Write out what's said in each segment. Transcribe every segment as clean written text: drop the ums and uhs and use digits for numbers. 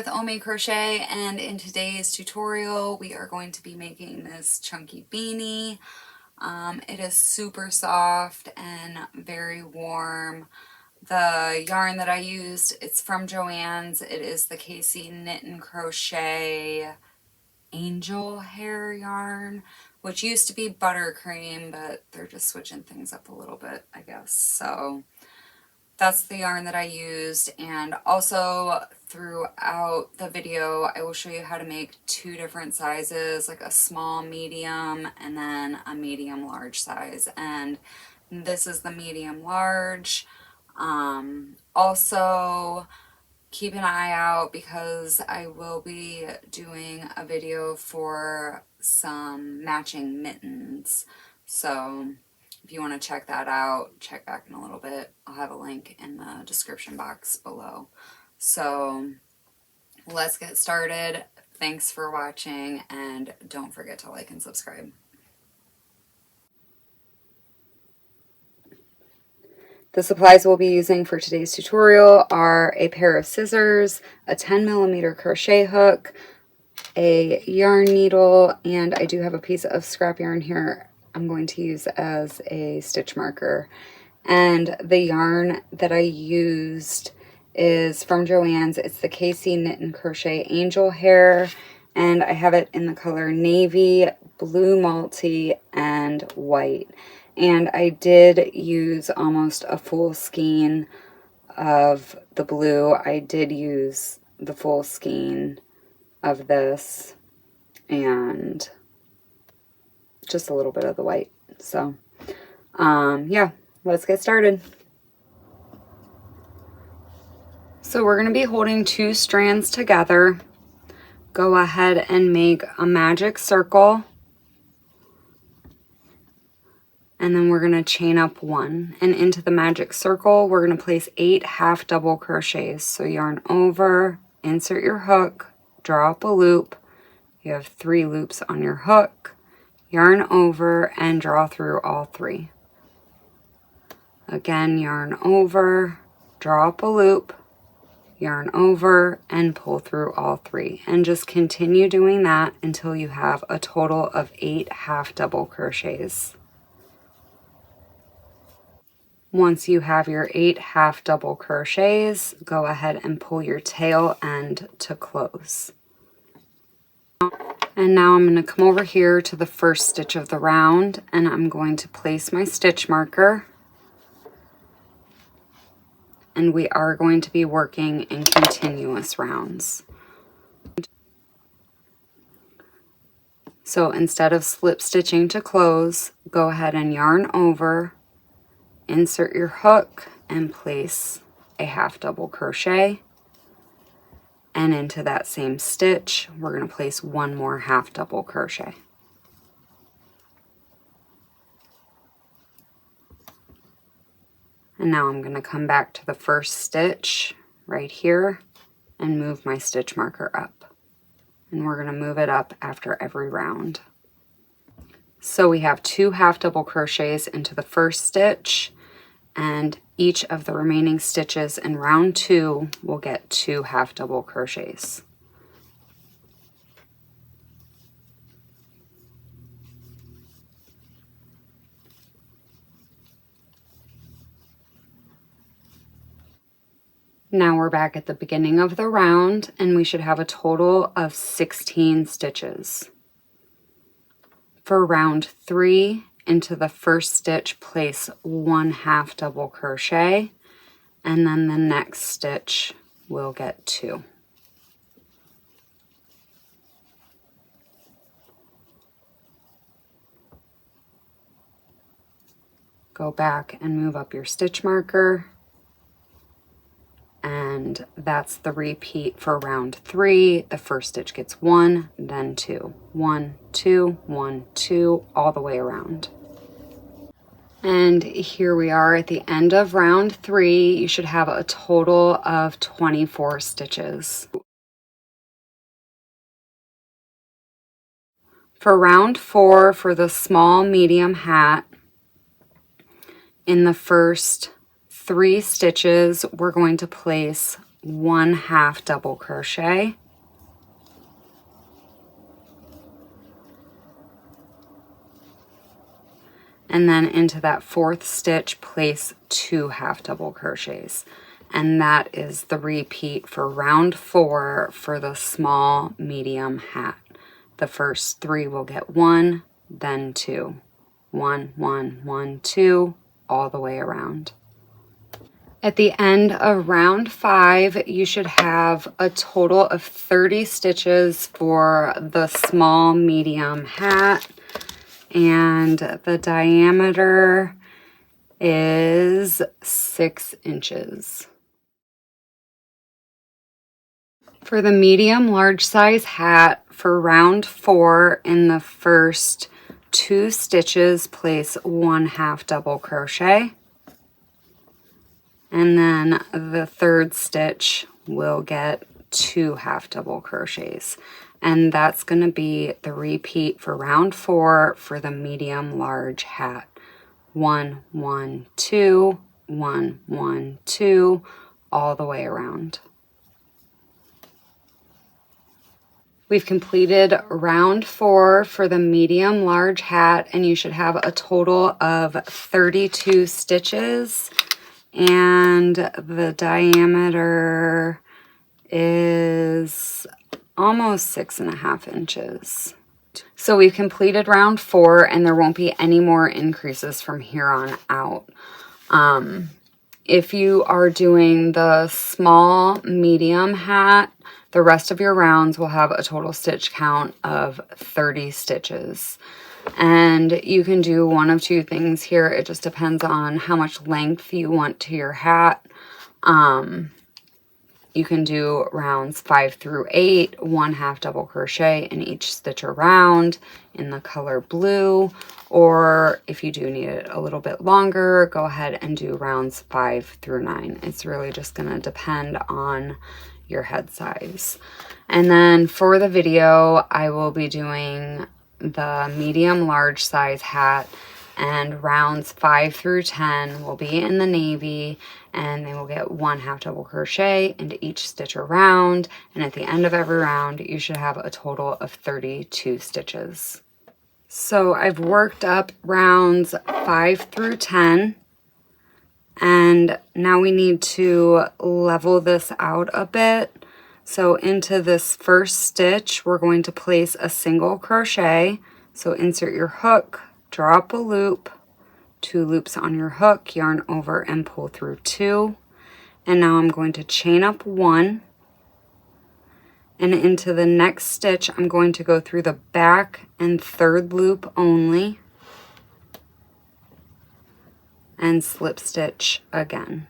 with Omi Crochet, and in today's tutorial we are going to be making this chunky beanie. It is super soft and very warm. The yarn that I used, it's from Joann's. It is the Casey Knit and Crochet angel hair yarn, which used to be buttercream, but they're just switching things up a little bit, I guess. So that's the yarn that I used, and also throughout the video I will show you how to make two different sizes, like a small, medium, and then a medium large size, and this is the medium large. Also keep an eye out because I will be doing a video for some matching mittens, so if you want to check that out, check back in a little bit. I'll have a link in the description box below. So let's get started. Thanks for watching, and don't forget to like and subscribe. The supplies we'll be using for today's tutorial are a pair of scissors, a 10mm crochet hook, a yarn needle, and I do have a piece of scrap yarn here I'm going to use as a stitch marker. And the yarn that I used is from Joann's. It's the Casey Knit and Crochet Angel Hair, and I have it in the color navy, blue multi, and white. And I did use almost a full skein of the blue. I did use the full skein of this and just a little bit of the white. So yeah, let's get started. So we're going to be holding two strands together. Go ahead and make a magic circle, and then we're going to chain up one, and into the magic circle we're going to place 8 half double crochets. So yarn over, insert your hook, draw up a loop. You have 3 loops on your hook, yarn over, and draw through all 3. Again, yarn over, draw up a loop, yarn over, and pull through all 3. And just continue doing that until you have a total of 8 half double crochets. Once you have your 8 half double crochets, go ahead and pull your tail end to close. And now I'm going to come over here to the first stitch of the round, and I'm going to place my stitch marker. And we are going to be working in continuous rounds. So instead of slip stitching to close, go ahead and yarn over, insert your hook, and place a half double crochet. And into that same stitch, we're going to place one more half double crochet. And now I'm going to come back to the first stitch right here and move my stitch marker up. And we're going to move it up after every round. So we have 2 half double crochets into the first stitch, and each of the remaining stitches in round 2 will get 2 half double crochets. Now we're back at the beginning of the round, and we should have a total of 16 stitches. For round 3, into the first stitch, place 1 half double crochet, and then the next stitch will get 2. Go back and move up your stitch marker, and that's the repeat for round 3. The first stitch gets 1, then 2, 1, 2, 1, 2, all the way around. And here we are at the end of round 3. You should have a total of 24 stitches. For round 4, for the small medium hat, in the first 3 stitches, we're going to place 1/2 double crochet. And then into that 4th stitch, place 2 half double crochets. And that is the repeat for round 4 for the small medium hat. The first 3 will get 1, then 2. 1, 1, 1, 2, all the way around. At the end of round 5, you should have a total of 30 stitches for the small medium hat. And the diameter is 6 inches. For the medium large size hat, for round 4, in the first 2 stitches, place 1/2 double crochet. And then the 3rd stitch will get 2 half double crochets. And that's going to be the repeat for round 4 for the medium large hat. 1, 1, 2, 1, 1, 2, all the way around. We've completed round 4 for the medium large hat, and you should have a total of 32 stitches, and the diameter is almost 6.5 inches. So we've completed round 4, and there won't be any more increases from here on out. If you are doing the small medium hat, the rest of your rounds will have a total stitch count of 30 stitches. And you can do one of 2 things here. It just depends on how much length you want to your hat. You can do rounds 5 through 8, 1/2 double crochet in each stitch around in the color blue, or if you do need it a little bit longer, go ahead and do rounds 5 through 9. It's really just going to depend on your head size. And then for the video, I will be doing the medium large size hat, and rounds 5 through 10 will be in the navy, and they will get 1/2 double crochet into each stitch around, and at the end of every round you should have a total of 32 stitches. So I've worked up rounds 5 through 10, and now we need to level this out a bit. So into this first stitch, we're going to place a single crochet. So insert your hook, draw up a loop, 2 loops on your hook, yarn over and pull through 2. And now I'm going to chain up 1. And into the next stitch, I'm going to go through the back and 3rd loop only, and slip stitch again.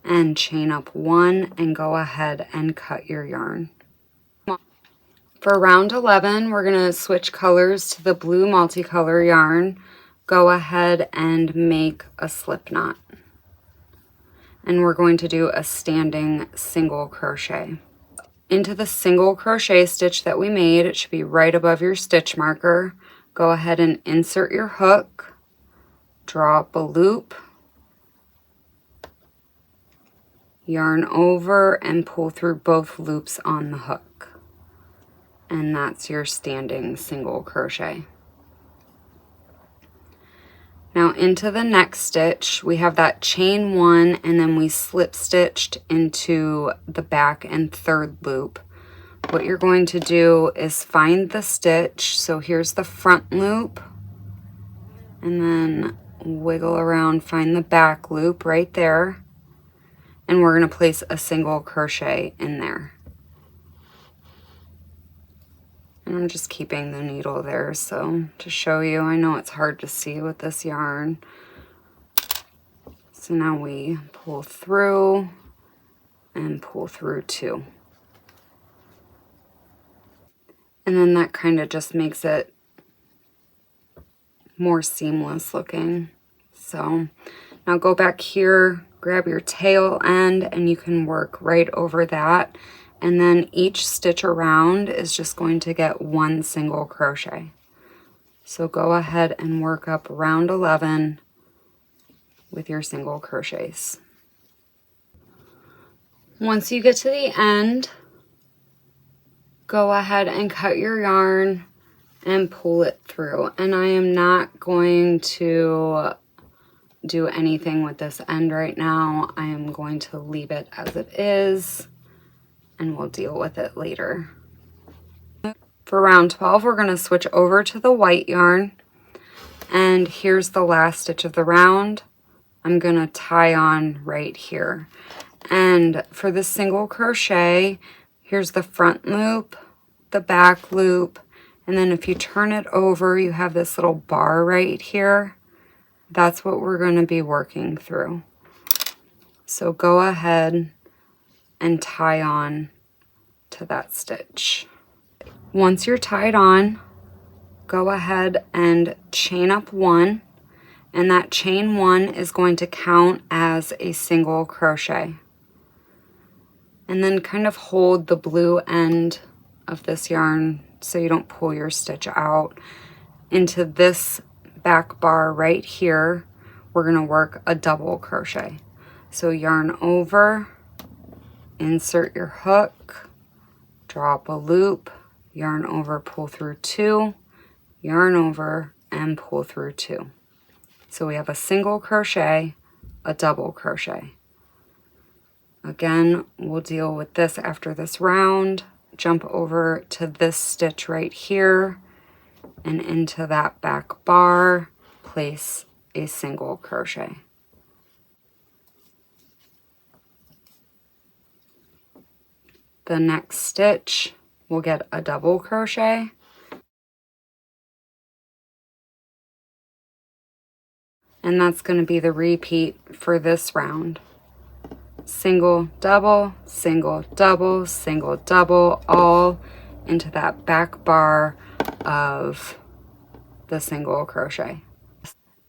And chain up 1 and go ahead and cut your yarn. For round 11, we're going to switch colors to the blue multicolor yarn. Go ahead and make a slip knot. And we're going to do a standing single crochet. Into the single crochet stitch that we made, it should be right above your stitch marker. Go ahead and insert your hook, draw up a loop, yarn over and pull through both loops on the hook. And that's your standing single crochet. Now into the next stitch, we have that chain 1, and then we slip stitched into the back and 3rd loop. What you're going to do is find the stitch. So here's the front loop, and then wiggle around, find the back loop right there, and we're going to place a single crochet in there. And I'm just keeping the needle there so to show you. I know it's hard to see with this yarn. So now we pull through and pull through 2. And then that kind of just makes it more seamless looking. So now go back here, grab your tail end, and you can work right over that. And then each stitch around is just going to get 1 single crochet. So go ahead and work up round 11 with your single crochets. Once you get to the end, go ahead and cut your yarn and pull it through. And I am not going to do anything with this end right now. I am going to leave it as it is, and we'll deal with it later. For round 12, we're going to switch over to the white yarn, and here's the last stitch of the round. I'm going to tie on right here. And for this single crochet, here's the front loop, the back loop, and then if you turn it over, you have this little bar right here. That's what we're going to be working through. So go ahead and tie on to that stitch. Once you're tied on, go ahead and chain up one, and that chain one is going to count as a single crochet. And then kind of hold the blue end of this yarn so you don't pull your stitch out into this back bar right here. We're going to work a double crochet. So yarn over, insert your hook, drop a loop, yarn over, pull through two, yarn over, and pull through two. So we have a single crochet, a double crochet. Again, we'll deal with this after this round. Jump over to this stitch right here and into that back bar, place a single crochet. The next stitch, we'll get a double crochet. And that's going to be the repeat for this round. Single, double, single, double, single, double, all into that back bar of the single crochet.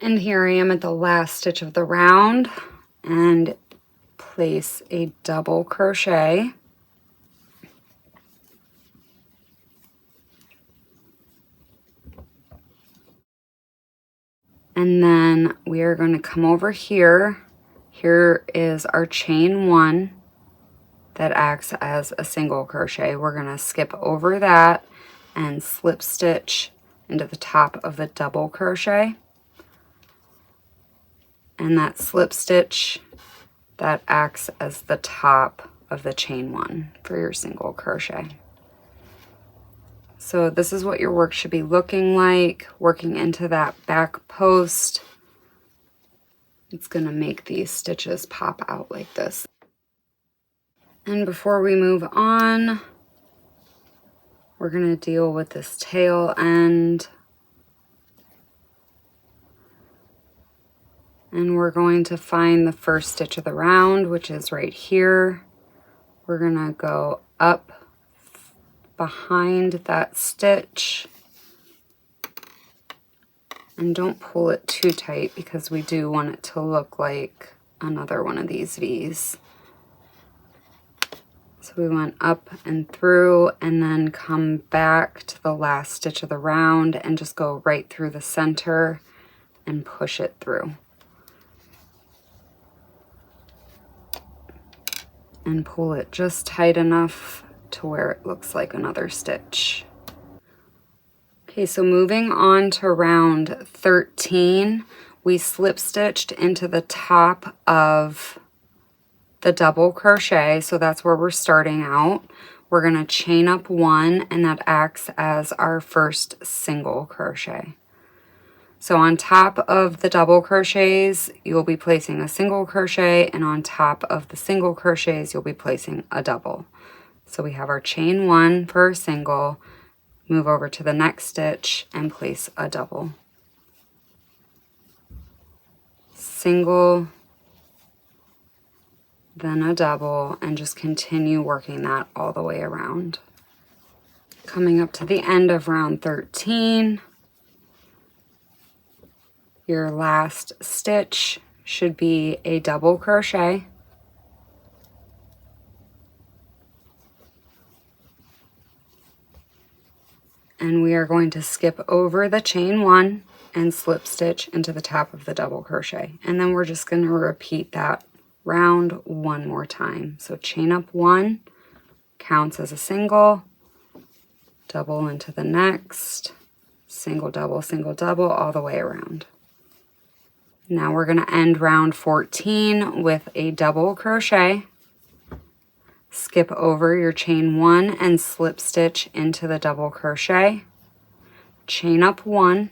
And here I am at the last stitch of the round, and place a double crochet. And then we are going to come over here. Here is our chain one that acts as a single crochet. We're going to skip over that and slip stitch into the top of the double crochet. And that slip stitch, that acts as the top of the chain one for your single crochet. So this is what your work should be looking like, working into that back post. It's going to make these stitches pop out like this. And before we move on, we're going to deal with this tail end. And we're going to find the first stitch of the round, which is right here. We're going to go up behind that stitch. And don't pull it too tight because we do want it to look like another one of these V's. So we went up and through and then come back to the last stitch of the round and just go right through the center and push it through. And pull it just tight enough to where it looks like another stitch. Okay, so moving on to round 13, we slip stitched into the top of the double crochet, so that's where we're starting out. We're going to chain up one, and that acts as our first single crochet. So on top of the double crochets, you'll be placing a single crochet, and on top of the single crochets, you'll be placing a double. So we have our chain one for a single, move over to the next stitch and place a double. Single, then a double, and just continue working that all the way around. Coming up to the end of round 13, your last stitch should be a double crochet. And we are going to skip over the chain one and slip stitch into the top of the double crochet. And then we're just going to repeat that round one more time. So chain up 1, counts as a single, double into the next, single, double, all the way around. Now we're going to end round 14 with a double crochet. Skip over your chain 1 and slip stitch into the double crochet. Chain up 1,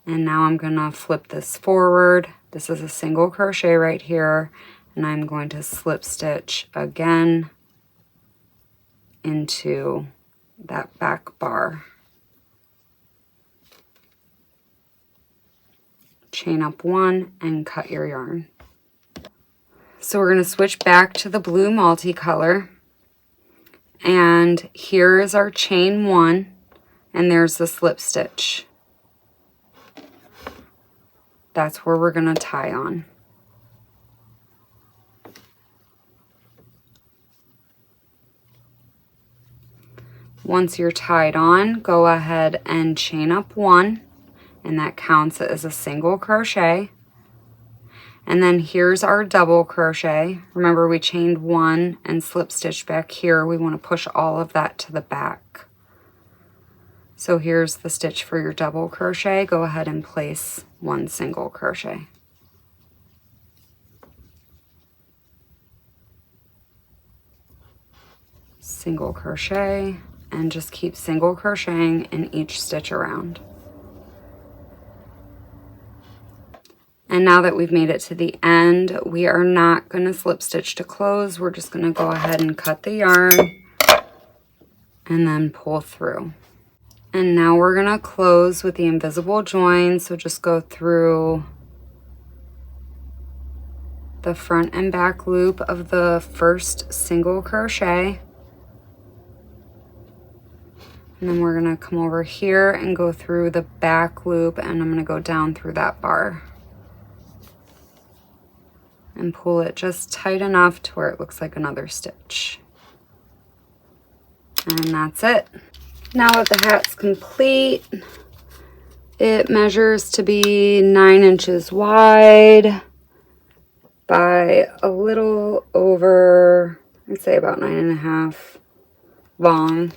and now I'm going to flip this forward. This is a single crochet right here, and I'm going to slip stitch again into that back bar. Chain up 1 and cut your yarn. So we're going to switch back to the blue multicolor, and here is our chain 1, and there's the slip stitch. That's where we're going to tie on. Once you're tied on, go ahead and chain up 1, and that counts as a single crochet. And then here's our double crochet. Remember, we chained 1 and slip stitched back here. We want to push all of that to the back. So here's the stitch for your double crochet. Go ahead and place 1 single crochet. Single crochet, and just keep single crocheting in each stitch around. And now that we've made it to the end, we are not going to slip stitch to close. We're just going to go ahead and cut the yarn and then pull through. And now we're going to close with the invisible join. So just go through the front and back loop of the first single crochet. And then we're going to come over here and go through the back loop, and I'm going to go down through that bar. And pull it just tight enough to where it looks like another stitch. And that's it. Now that the hat's complete, it measures to be 9 inches wide by a little over, I'd say about 9.5 long.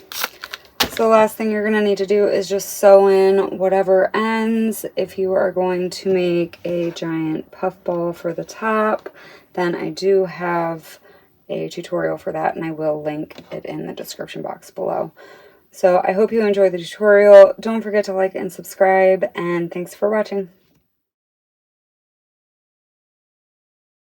So the last thing you're going to need to do is just sew in whatever ends. If you are going to make a giant puff ball for the top, then I do have a tutorial for that, and I will link it in the description box below. So I hope you enjoyed the tutorial. Don't forget to like and subscribe, and thanks for watching.